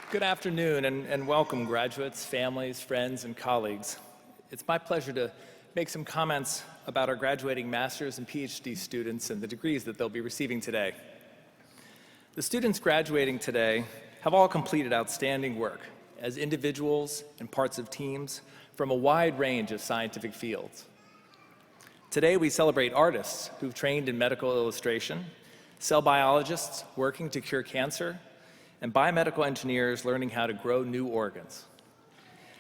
Good afternoon and welcome, graduates, families, friends, and colleagues. It's my pleasure to make some comments about our graduating master's and Ph.D. students and the degrees that they'll be receiving today. The students graduating today have all completed outstanding work as individuals and parts of teams from a wide range of scientific fields. Today we celebrate artists who've trained in medical illustration, cell biologists working to cure cancer, and biomedical engineers learning how to grow new organs.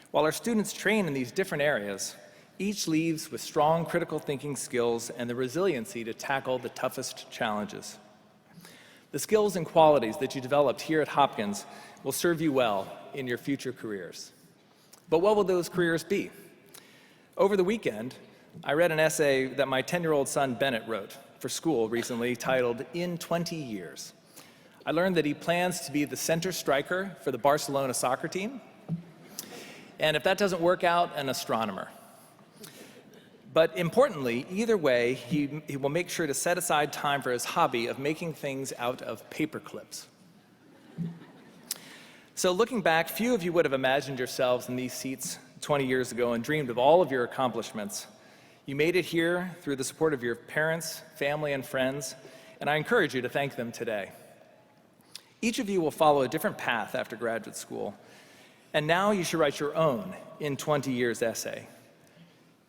While our students train in these different areas, each leaves with strong critical thinking skills and the resiliency to tackle the toughest challenges. The skills and qualities that you developed here at Hopkins will serve you well in your future careers. But what will those careers be? Over the weekend, I read an essay that my 10-year-old son Bennett wrote for school recently titled, "In 20 Years." I learned that he plans to be the center striker for the Barcelona soccer team, and if that doesn't work out, an astronomer. But importantly, either way, he will make sure to set aside time for his hobby of making things out of paper clips. So looking back, few of you would have imagined yourselves in these seats 20 years ago and dreamed of all of your accomplishments. You made it here through the support of your parents, family, and friends, and I encourage you to thank them today. Each of you will follow a different path after graduate school, and now you should write your own In 20 Years essay.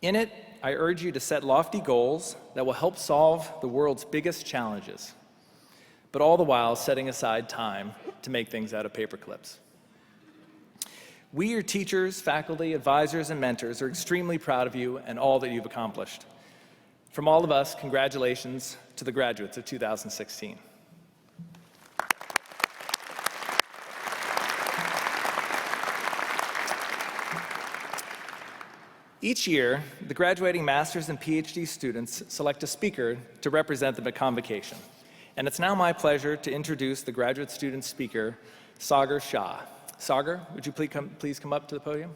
In it, I urge you to set lofty goals that will help solve the world's biggest challenges, but all the while setting aside time to make things out of paper clips. We, your teachers, faculty, advisors, and mentors, are extremely proud of you and all that you've accomplished. From all of us, congratulations to the graduates of 2016. Each year, the graduating master's and Ph.D. students select a speaker to represent them at Convocation. And it's now my pleasure to introduce the graduate student speaker, Sagar Shah. Sagar, would you please come up to the podium?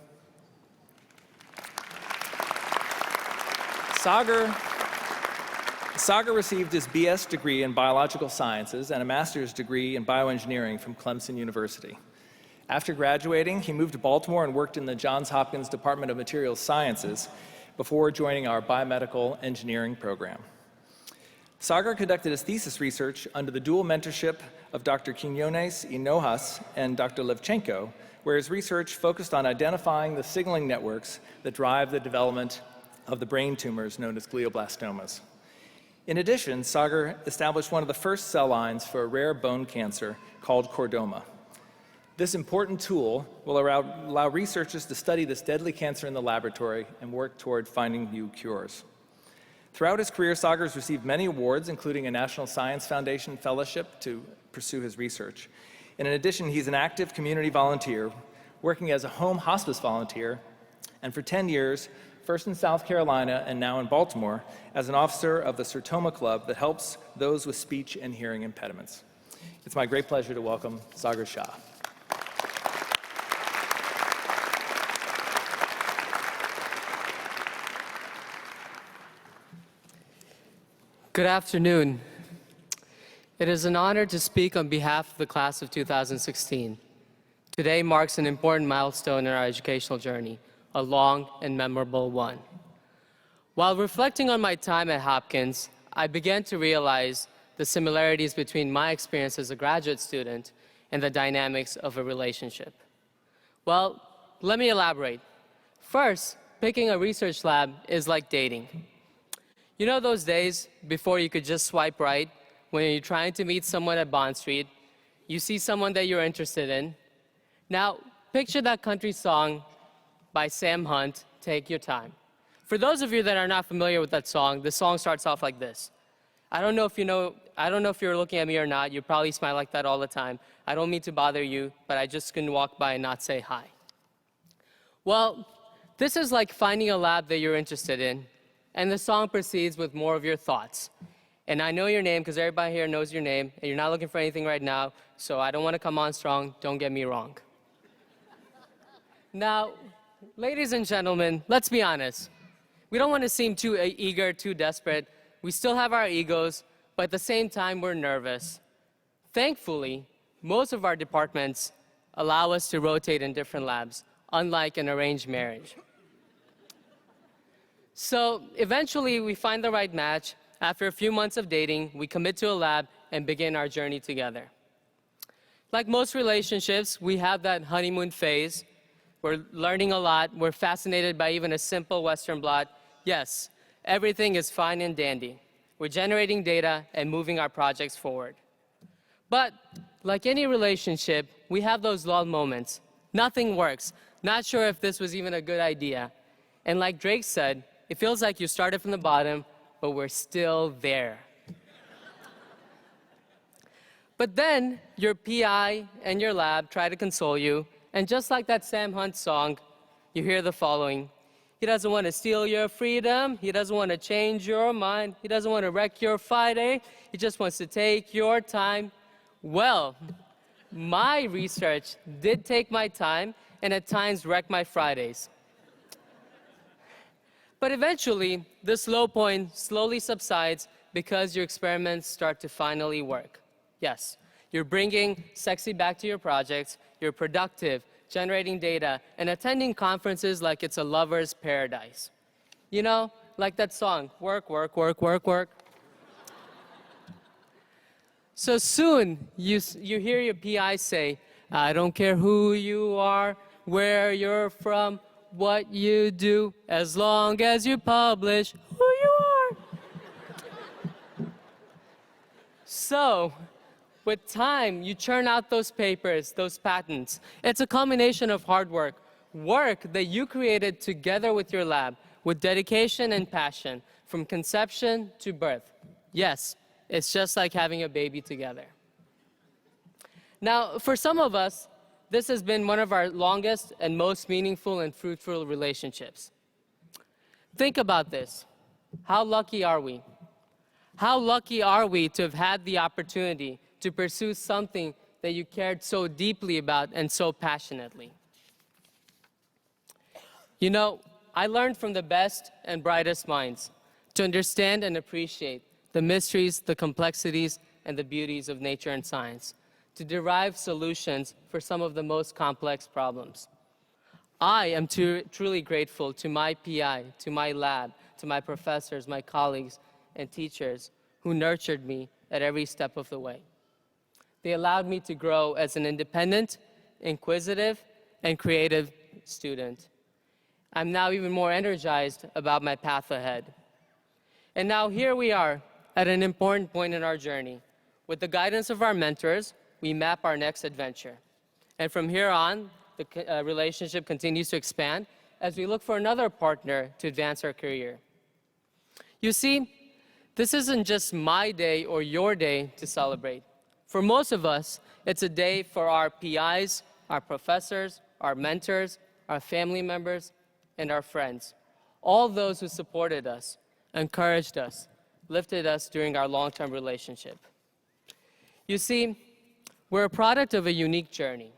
Sagar received his BS degree in biological sciences and a master's degree in bioengineering from Clemson University. After graduating, he moved to Baltimore and worked in the Johns Hopkins Department of Materials Sciences before joining our biomedical engineering program. Sagar conducted his thesis research under the dual mentorship of Dr. Quiñones Hinojosa and Dr. Levchenko, where his research focused on identifying the signaling networks that drive the development of the brain tumors known as glioblastomas. In addition, Sagar established one of the first cell lines for a rare bone cancer called chordoma. This important tool will allow researchers to study this deadly cancer in the laboratory and work toward finding new cures. Throughout his career, Sagar has received many awards, including a National Science Foundation fellowship to pursue his research. And in addition, he's an active community volunteer, working as a home hospice volunteer, and for 10 years, first in South Carolina and now in Baltimore, as an officer of the Sertoma Club that helps those with speech and hearing impediments. It's my great pleasure to welcome Sagar Shah. Good afternoon. It is an honor to speak on behalf of the class of 2016. Today marks an important milestone in our educational journey, a long and memorable one. While reflecting on my time at Hopkins, I began to realize the similarities between my experience as a graduate student and the dynamics of a relationship. Well, let me elaborate. First, picking a research lab is like dating. You know those days before you could just swipe right when you're trying to meet someone at Bond Street, you see someone that you're interested in. Now, picture that country song by Sam Hunt, Take Your Time. For those of you that are not familiar with that song, the song starts off like this. I don't know if you're looking at me or not. You probably smile like that all the time. I don't mean to bother you, but I just couldn't walk by and not say hi. Well, this is like finding a lab that you're interested in. And the song proceeds with more of your thoughts. And I know your name because everybody here knows your name, and you're not looking for anything right now, so I don't want to come on strong, don't get me wrong. Now, ladies and gentlemen, let's be honest. We don't want to seem too eager, too desperate. We still have our egos, but at the same time, we're nervous. Thankfully, most of our departments allow us to rotate in different labs, unlike an arranged marriage. So eventually, we find the right match. After a few months of dating, we commit to a lab and begin our journey together. Like most relationships, we have that honeymoon phase. We're learning a lot. We're fascinated by even a simple Western blot. Yes, everything is fine and dandy. We're generating data and moving our projects forward. But like any relationship, we have those lull moments. Nothing works. Not sure if this was even a good idea. And like Drake said, it feels like you started from the bottom, but we're still there. But then your PI and your lab try to console you, and just like that Sam Hunt song, you hear the following. He doesn't want to steal your freedom. He doesn't want to change your mind. He doesn't want to wreck your Friday. He just wants to take your time. Well, my research did take my time and at times wreck my Fridays. But eventually, this low point slowly subsides because your experiments start to finally work. Yes, you're bringing sexy back to your projects, you're productive, generating data, and attending conferences like it's a lover's paradise. You know, like that song, work, work, work, work, work. So soon, you hear your PI say, I don't care who you are, where you're from, what you do, as long as you publish who you are. So, with time, you churn out those papers, those patents. It's a combination of hard work, work that you created together with your lab, with dedication and passion, from conception to birth. Yes, it's just like having a baby together. Now, for some of us, this has been one of our longest and most meaningful and fruitful relationships. Think about this. How lucky are we? How lucky are we to have had the opportunity to pursue something that you cared so deeply about and so passionately? You know, I learned from the best and brightest minds to understand and appreciate the mysteries, the complexities, and the beauties of nature and science, to derive solutions for some of the most complex problems. I am truly grateful to my PI, to my lab, to my professors, my colleagues, and teachers who nurtured me at every step of the way. They allowed me to grow as an independent, inquisitive, and creative student. I'm now even more energized about my path ahead. And now here we are at an important point in our journey. With the guidance of our mentors, we map our next adventure. And from here on, the relationship continues to expand as we look for another partner to advance our career. You see, this isn't just my day or your day to celebrate. For most of us, it's a day for our PIs, our professors, our mentors, our family members, and our friends. All those who supported us, encouraged us, lifted us during our long-term relationship. You see, we're a product of a unique journey.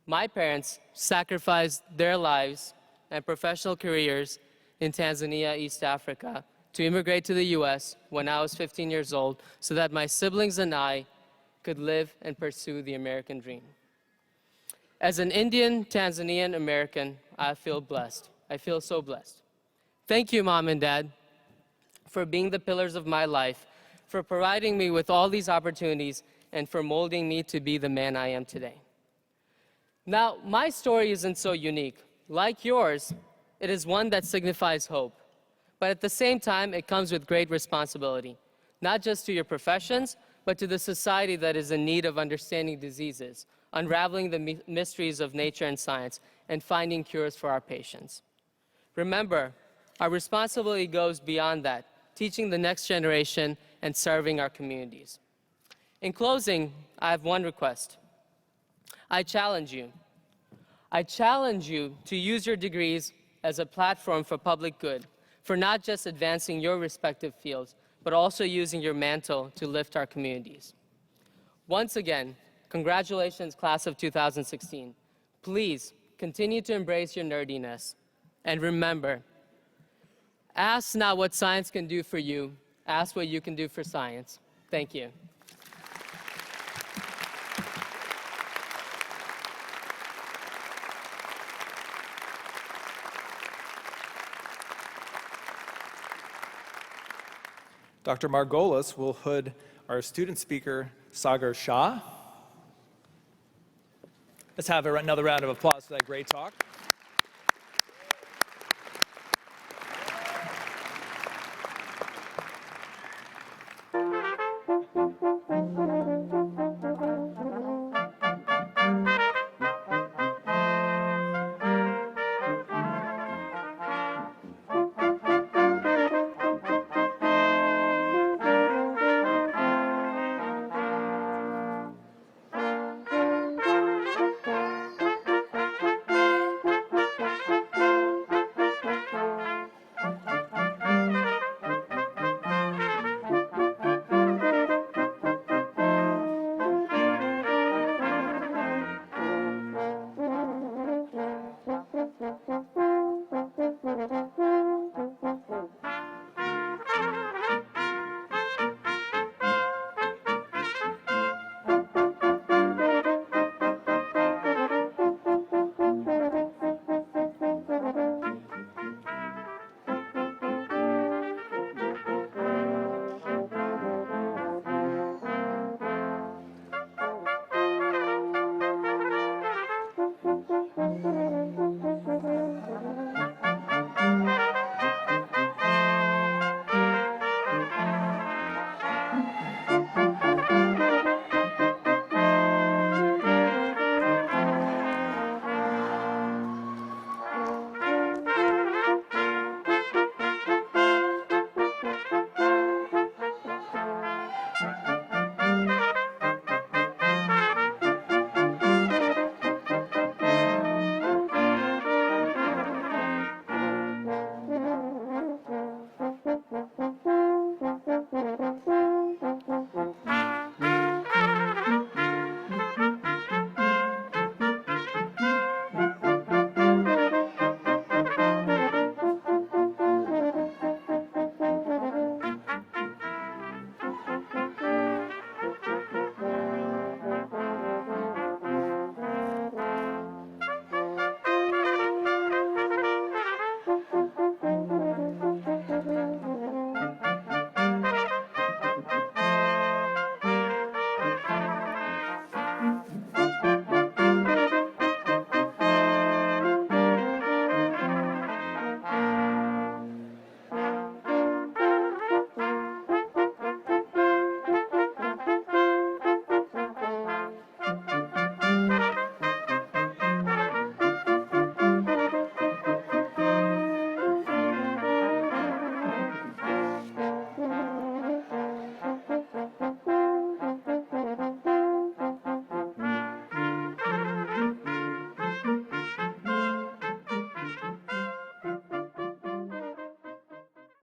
My parents sacrificed their lives and professional careers in Tanzania, East Africa, to immigrate to the US when I was 15 years old so that my siblings and I could live and pursue the American dream. As an Indian, Tanzanian American, I feel blessed. I feel so blessed. Thank you, Mom and Dad, for being the pillars of my life, for providing me with all these opportunities, and for molding me to be the man I am today. Now, my story isn't so unique. Like yours, it is one that signifies hope. But at the same time, it comes with great responsibility, not just to your professions, but to the society that is in need of understanding diseases, unraveling the mysteries of nature and science, and finding cures for our patients. Remember, our responsibility goes beyond that, teaching the next generation and serving our communities. In closing, I have one request. I challenge you. I challenge you to use your degrees as a platform for public good, for not just advancing your respective fields, but also using your mantle to lift our communities. Once again, congratulations, class of 2016. Please continue to embrace your nerdiness. And remember, ask not what science can do for you, ask what you can do for science. Thank you. Dr. Margolis will hood our student speaker, Sagar Shah. Let's have another round of applause for that great talk.